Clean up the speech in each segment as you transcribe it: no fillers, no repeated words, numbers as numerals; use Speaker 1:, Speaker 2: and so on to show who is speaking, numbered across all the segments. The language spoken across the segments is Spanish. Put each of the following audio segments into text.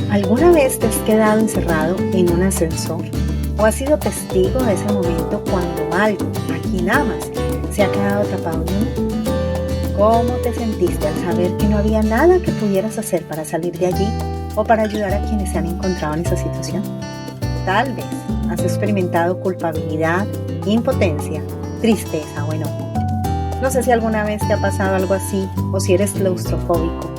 Speaker 1: ¿Alguna vez te has quedado encerrado en un ascensor? ¿O has sido testigo de ese momento cuando algo, a quien amas, se ha quedado atrapado en uno? ¿Cómo te sentiste al saber que no había nada que pudieras hacer para salir de allí o para ayudar a quienes se han encontrado en esa situación? Tal vez has experimentado culpabilidad, impotencia, tristeza o enojo. No sé si alguna vez te ha pasado algo así o si eres claustrofóbico,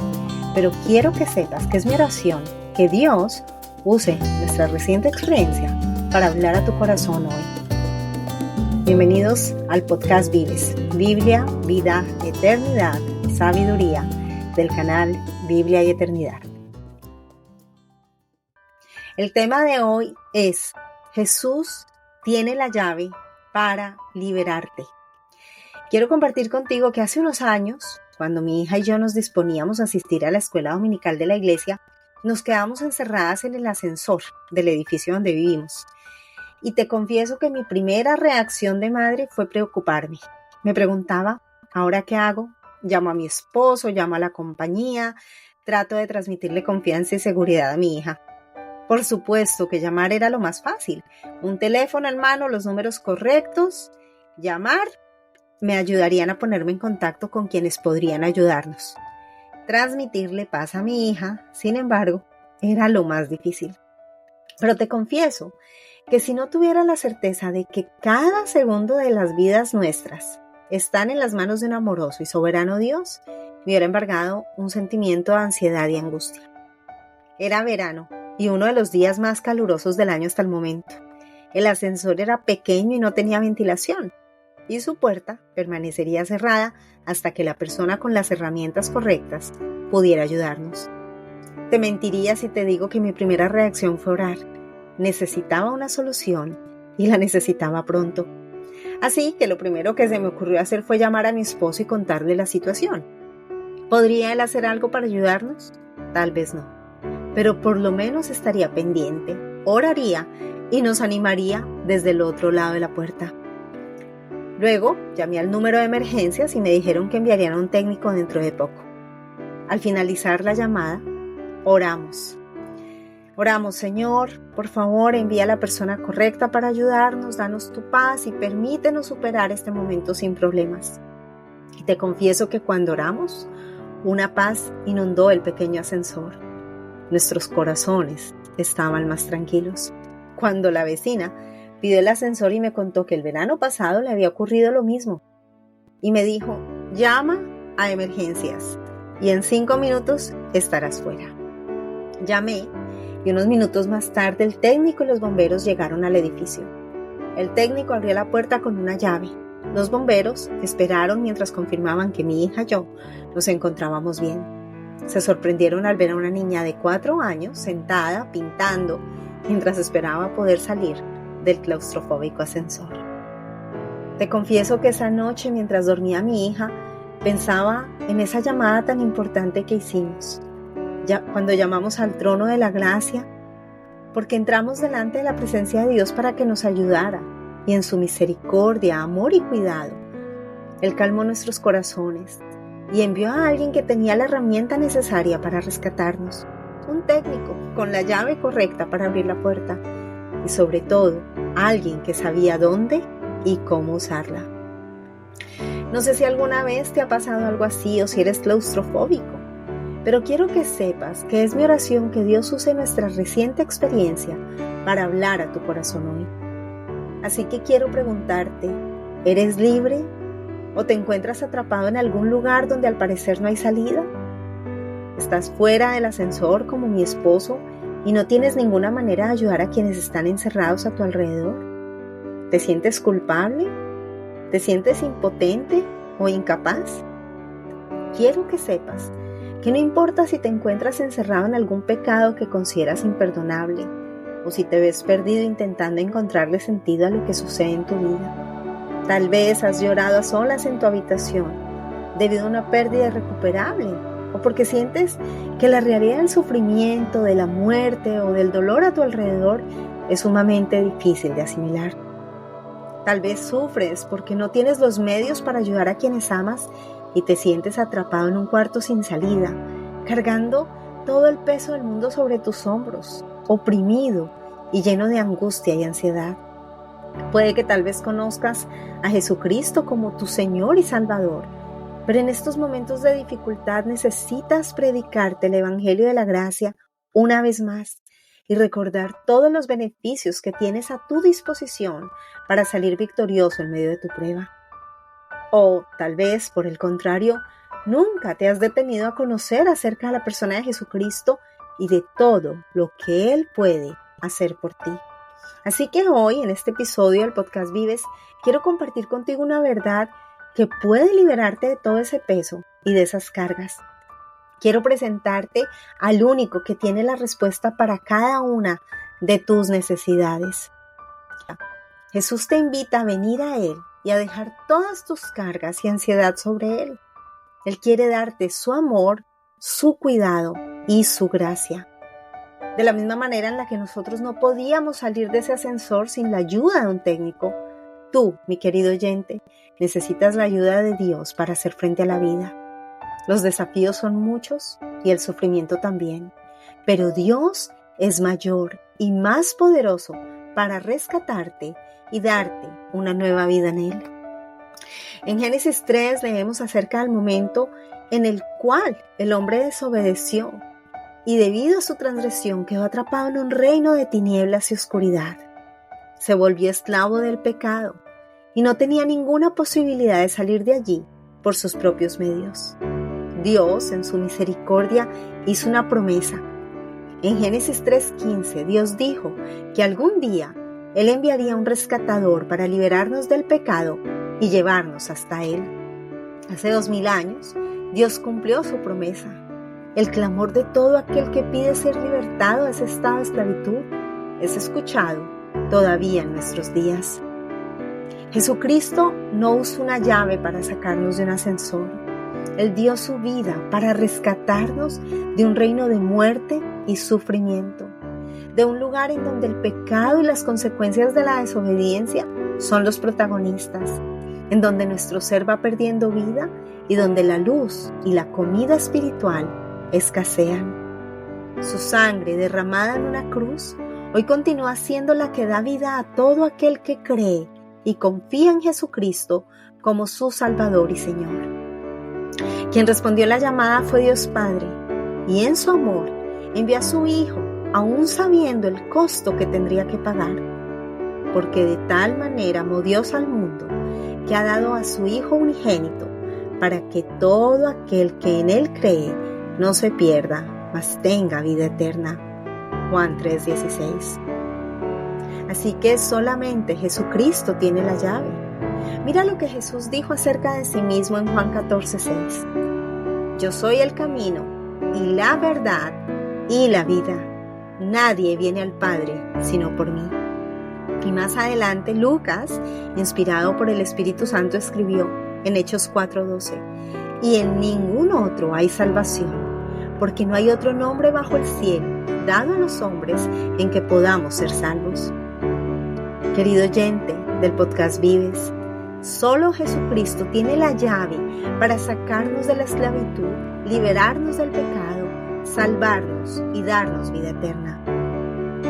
Speaker 1: pero quiero que sepas que es mi oración que Dios use nuestra reciente experiencia para hablar a tu corazón hoy. Bienvenidos al podcast Vives, Biblia, Vida, Eternidad, Sabiduría, del canal Biblia y Eternidad. El tema de hoy es: Jesús tiene la llave para liberarte. Quiero compartir contigo que hace unos años, cuando mi hija y yo nos disponíamos a asistir a la escuela dominical de la iglesia, nos quedamos encerradas en el ascensor del edificio donde vivimos. Y te confieso que mi primera reacción de madre fue preocuparme. Me preguntaba, ¿ahora qué hago? Llamo a mi esposo, llamo a la compañía, trato de transmitirle confianza y seguridad a mi hija. Por supuesto que llamar era lo más fácil. Un teléfono en mano, los números correctos, llamar, me ayudarían a ponerme en contacto con quienes podrían ayudarnos. Transmitirle paz a mi hija, sin embargo, era lo más difícil. Pero te confieso que si no tuviera la certeza de que cada segundo de las vidas nuestras están en las manos de un amoroso y soberano Dios, me hubiera embargado un sentimiento de ansiedad y angustia. Era verano y uno de los días más calurosos del año hasta el momento. El ascensor era pequeño y no tenía ventilación, y su puerta permanecería cerrada hasta que la persona con las herramientas correctas pudiera ayudarnos. Te mentiría si te digo que mi primera reacción fue orar. Necesitaba una solución y la necesitaba pronto. Así que lo primero que se me ocurrió hacer fue llamar a mi esposo y contarle la situación. ¿Podría él hacer algo para ayudarnos? Tal vez no, pero por lo menos estaría pendiente, oraría y nos animaría desde el otro lado de la puerta. Luego llamé al número de emergencias y me dijeron que enviarían a un técnico dentro de poco. Al finalizar la llamada, oramos. Oramos, Señor, por favor, envía a la persona correcta para ayudarnos, danos tu paz y permítenos superar este momento sin problemas. Y te confieso que cuando oramos, una paz inundó el pequeño ascensor. Nuestros corazones estaban más tranquilos. Cuando la vecina pidió el ascensor y me contó que el verano pasado le había ocurrido lo mismo. Y me dijo, llama a emergencias y en 5 minutos estarás fuera. Llamé y unos minutos más tarde el técnico y los bomberos llegaron al edificio. El técnico abrió la puerta con una llave. Los bomberos esperaron mientras confirmaban que mi hija y yo nos encontrábamos bien. Se sorprendieron al ver a una niña de 4 años sentada pintando mientras esperaba poder salir del claustrofóbico ascensor. Te confieso que esa noche, mientras dormía mi hija, pensaba en esa llamada tan importante que hicimos, cuando llamamos al trono de la gracia, porque entramos delante de la presencia de Dios para que nos ayudara, y en su misericordia, amor y cuidado, Él calmó nuestros corazones y envió a alguien que tenía la herramienta necesaria para rescatarnos, un técnico con la llave correcta para abrir la puerta, y sobre todo, alguien que sabía dónde y cómo usarla. No sé si alguna vez te ha pasado algo así o si eres claustrofóbico, pero quiero que sepas que es mi oración que Dios use nuestra reciente experiencia para hablar a tu corazón hoy. Así que quiero preguntarte, ¿eres libre o te encuentras atrapado en algún lugar donde al parecer no hay salida? ¿Estás fuera del ascensor como mi esposo y no tienes ninguna manera de ayudar a quienes están encerrados a tu alrededor? ¿Te sientes culpable? ¿Te sientes impotente o incapaz? Quiero que sepas que no importa si te encuentras encerrado en algún pecado que consideras imperdonable o si te ves perdido intentando encontrarle sentido a lo que sucede en tu vida. Tal vez has llorado a solas en tu habitación debido a una pérdida irrecuperable o porque sientes que la realidad del sufrimiento, de la muerte o del dolor a tu alrededor es sumamente difícil de asimilar. Tal vez sufres porque no tienes los medios para ayudar a quienes amas y te sientes atrapado en un cuarto sin salida, cargando todo el peso del mundo sobre tus hombros, oprimido y lleno de angustia y ansiedad. Puede que tal vez conozcas a Jesucristo como tu Señor y Salvador, pero en estos momentos de dificultad necesitas predicarte el Evangelio de la gracia una vez más y recordar todos los beneficios que tienes a tu disposición para salir victorioso en medio de tu prueba. O tal vez, por el contrario, nunca te has detenido a conocer acerca de la persona de Jesucristo y de todo lo que Él puede hacer por ti. Así que hoy, en este episodio del podcast Vives, quiero compartir contigo una verdad que puede liberarte de todo ese peso y de esas cargas. Quiero presentarte al único que tiene la respuesta para cada una de tus necesidades. Jesús te invita a venir a Él y a dejar todas tus cargas y ansiedad sobre Él. Él quiere darte su amor, su cuidado y su gracia. De la misma manera en la que nosotros no podíamos salir de ese ascensor sin la ayuda de un técnico, tú, mi querido oyente, necesitas la ayuda de Dios para hacer frente a la vida. Los desafíos son muchos y el sufrimiento también, pero Dios es mayor y más poderoso para rescatarte y darte una nueva vida en Él. En Génesis 3 leemos acerca del momento en el cual el hombre desobedeció y debido a su transgresión quedó atrapado en un reino de tinieblas y oscuridad. Se volvió esclavo del pecado y no tenía ninguna posibilidad de salir de allí por sus propios medios. Dios, en su misericordia, hizo una promesa. En Génesis 3:15, Dios dijo que algún día Él enviaría un rescatador para liberarnos del pecado y llevarnos hasta Él. Hace 2000 años, Dios cumplió su promesa. El clamor de todo aquel que pide ser libertado de ese estado de esclavitud es escuchado todavía en nuestros días. Jesucristo no usó una llave para sacarnos de un ascensor. Él dio su vida para rescatarnos de un reino de muerte y sufrimiento, de un lugar en donde el pecado y las consecuencias de la desobediencia son los protagonistas, en donde nuestro ser va perdiendo vida y donde la luz y la comida espiritual escasean. Su sangre derramada en una cruz hoy continúa siendo la que da vida a todo aquel que cree y confía en Jesucristo como su Salvador y Señor. Quien respondió la llamada fue Dios Padre, y en su amor envió a su Hijo, aún sabiendo el costo que tendría que pagar, porque de tal manera amó Dios al mundo, que ha dado a su Hijo unigénito, para que todo aquel que en Él cree no se pierda, mas tenga vida eterna. Juan 3:16. Así que solamente Jesucristo tiene la llave. Mira lo que Jesús dijo acerca de sí mismo en Juan 14:6. Yo soy el camino y la verdad y la vida. Nadie viene al Padre sino por mí. Y más adelante Lucas, inspirado por el Espíritu Santo, escribió en Hechos 4:12, y en ningún otro hay salvación, porque no hay otro nombre bajo el cielo dado a los hombres en que podamos ser salvos. Querido oyente del podcast Vives, solo Jesucristo tiene la llave para sacarnos de la esclavitud, liberarnos del pecado, salvarnos y darnos vida eterna.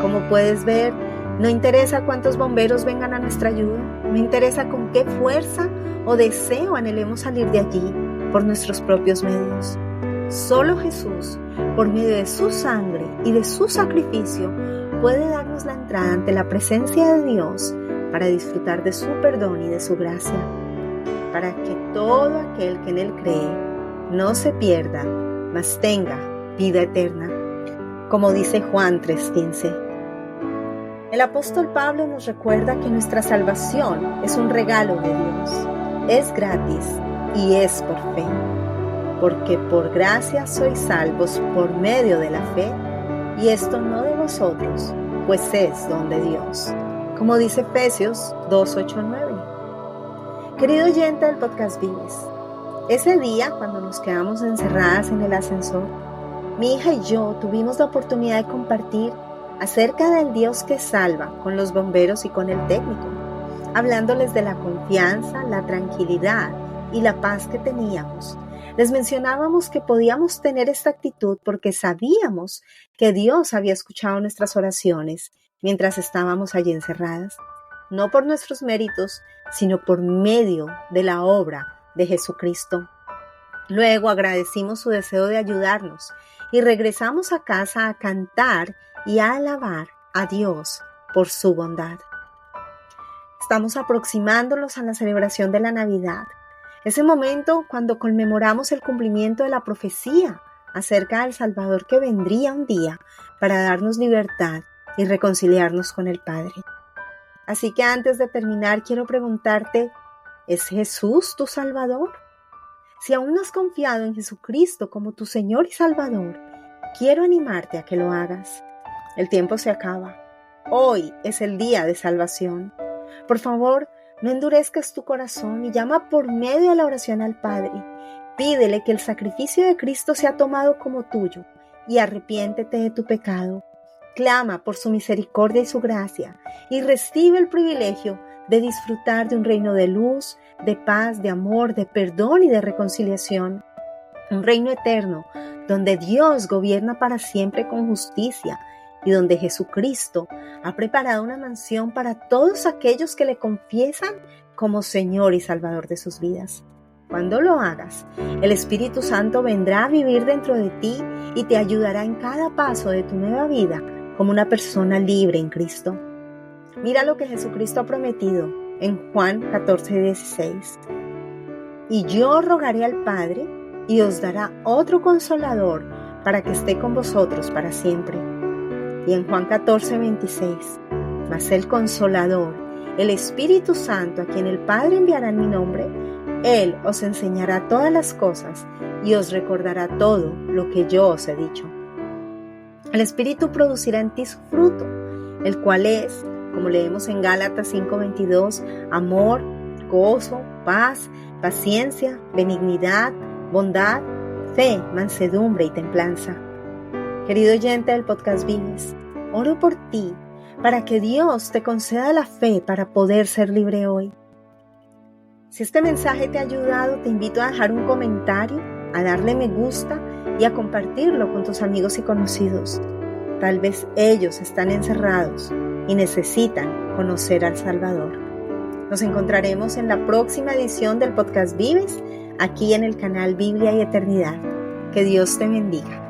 Speaker 1: Como puedes ver, no interesa cuántos bomberos vengan a nuestra ayuda, no interesa con qué fuerza o deseo anhelemos salir de allí por nuestros propios medios. Solo Jesús, por medio de su sangre y de su sacrificio, puede darnos la entrada ante la presencia de Dios para disfrutar de su perdón y de su gracia, para que todo aquel que en Él cree no se pierda, mas tenga vida eterna, como dice Juan 3:15. El apóstol Pablo nos recuerda que nuestra salvación es un regalo de Dios, es gratis y es por fe, porque por gracia sois salvos por medio de la fe, y esto no de vosotros, pues es don de Dios, como dice Efesios 2:8-9. Querido oyente del podcast Vives, ese día cuando nos quedamos encerradas en el ascensor, mi hija y yo tuvimos la oportunidad de compartir acerca del Dios que salva con los bomberos y con el técnico, hablándoles de la confianza, la tranquilidad y la paz que teníamos, Les mencionábamos que podíamos tener esta actitud porque sabíamos que Dios había escuchado nuestras oraciones mientras estábamos allí encerradas, no por nuestros méritos, sino por medio de la obra de Jesucristo. Luego agradecimos su deseo de ayudarnos y regresamos a casa a cantar y a alabar a Dios por su bondad. Estamos aproximándonos a la celebración de la Navidad, ese momento cuando conmemoramos el cumplimiento de la profecía acerca del Salvador que vendría un día para darnos libertad y reconciliarnos con el Padre. Así que antes de terminar quiero preguntarte, ¿es Jesús tu Salvador? Si aún no has confiado en Jesucristo como tu Señor y Salvador, quiero animarte a que lo hagas. El tiempo se acaba. Hoy es el día de salvación. Por favor, no endurezcas tu corazón y llama por medio de la oración al Padre. Pídele que el sacrificio de Cristo sea tomado como tuyo y arrepiéntete de tu pecado. Clama por su misericordia y su gracia y recibe el privilegio de disfrutar de un reino de luz, de paz, de amor, de perdón y de reconciliación. Un reino eterno donde Dios gobierna para siempre con justicia y donde Jesucristo ha preparado una mansión para todos aquellos que le confiesan como Señor y Salvador de sus vidas. Cuando lo hagas, el Espíritu Santo vendrá a vivir dentro de ti y te ayudará en cada paso de tu nueva vida como una persona libre en Cristo. Mira lo que Jesucristo ha prometido en Juan 14:16. Y yo rogaré al Padre y os dará otro Consolador para que esté con vosotros para siempre. Y en Juan 14:26, mas el Consolador, el Espíritu Santo, a quien el Padre enviará en mi nombre, Él os enseñará todas las cosas y os recordará todo lo que yo os he dicho. El Espíritu producirá en ti su fruto, el cual es, como leemos en Gálatas 5:22, amor, gozo, paz, paciencia, benignidad, bondad, fe, mansedumbre y templanza. Querido oyente del podcast Vives, oro por ti para que Dios te conceda la fe para poder ser libre hoy. Si este mensaje te ha ayudado, te invito a dejar un comentario, a darle me gusta y a compartirlo con tus amigos y conocidos. Tal vez ellos están encerrados y necesitan conocer al Salvador. Nos encontraremos en la próxima edición del podcast Vives, aquí en el canal Biblia y Eternidad. Que Dios te bendiga.